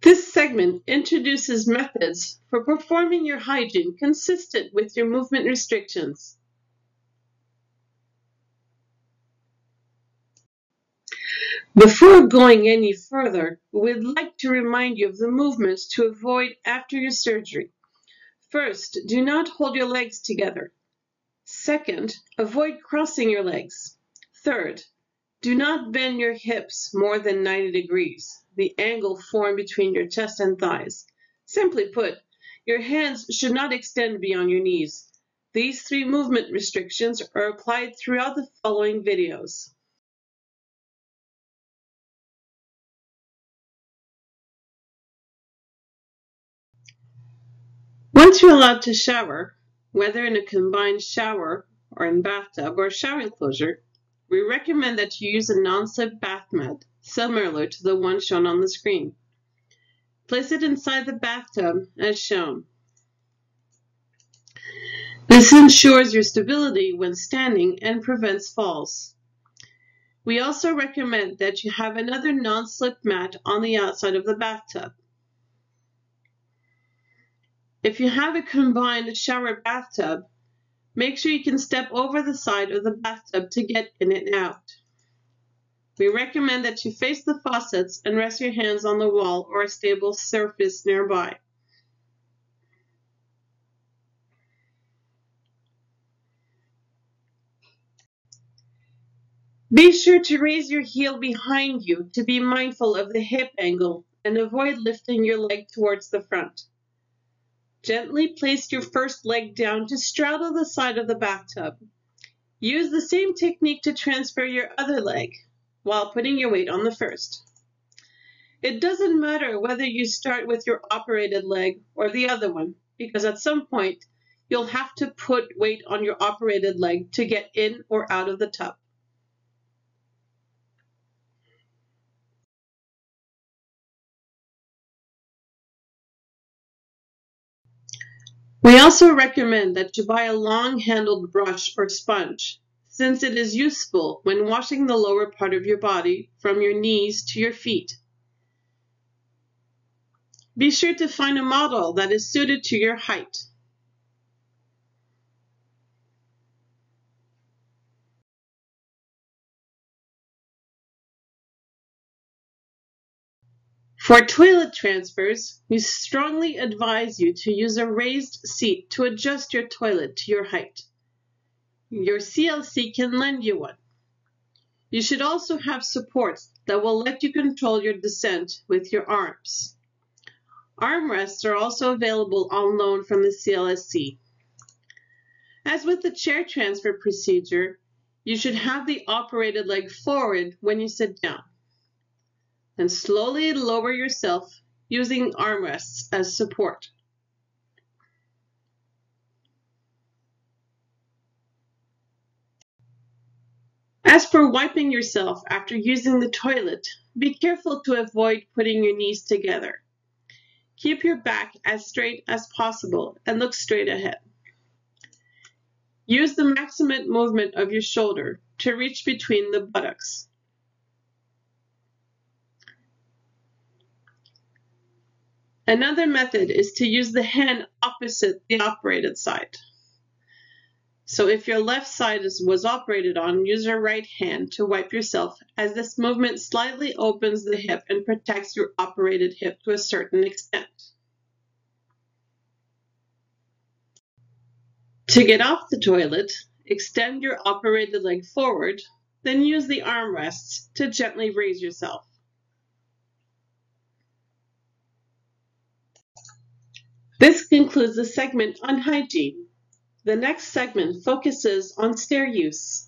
This segment introduces methods for performing your hygiene consistent with your movement restrictions. Before going any further, we'd like to remind you of the movements to avoid after your surgery. First, do not hold your legs together. Second, avoid crossing your legs. Third, do not bend your hips more than 90 degrees, the angle formed between your chest and thighs. Simply put, your hands should not extend beyond your knees. These 3 movement restrictions are applied throughout the following videos. Once you're allowed to shower, whether in a combined shower or in bathtub or shower enclosure, we recommend that you use a non-slip bath mat, similar to the one shown on the screen. Place it inside the bathtub as shown. This ensures your stability when standing and prevents falls. We also recommend that you have another non-slip mat on the outside of the bathtub. If you have a combined shower bathtub, make sure you can step over the side of the bathtub to get in and out. We recommend that you face the faucets and rest your hands on the wall or a stable surface nearby. Be sure to raise your heel behind you to be mindful of the hip angle and avoid lifting your leg towards the front. Gently place your first leg down to straddle the side of the bathtub. Use the same technique to transfer your other leg while putting your weight on the first. It doesn't matter whether you start with your operated leg or the other one, because at some point you'll have to put weight on your operated leg to get in or out of the tub. We also recommend that you buy a long-handled brush or sponge, since it is useful when washing the lower part of your body from your knees to your feet. Be sure to find a model that is suited to your height. For toilet transfers, we strongly advise you to use a raised seat to adjust your toilet to your height. Your CLC can lend you one. You should also have supports that will let you control your descent with your arms. Armrests are also available on loan from the CLSC. As with the chair transfer procedure, you should have the operated leg forward when you sit down. Then slowly lower yourself using armrests as support. As for wiping yourself after using the toilet, be careful to avoid putting your knees together. Keep your back as straight as possible and look straight ahead. Use the maximum movement of your shoulder to reach between the buttocks. Another method is to use the hand opposite the operated side. So if your left side was operated on, use your right hand to wipe yourself, as this movement slightly opens the hip and protects your operated hip to a certain extent. To get off the toilet, extend your operated leg forward, then use the armrests to gently raise yourself. This concludes the segment on hygiene. The next segment focuses on stair use.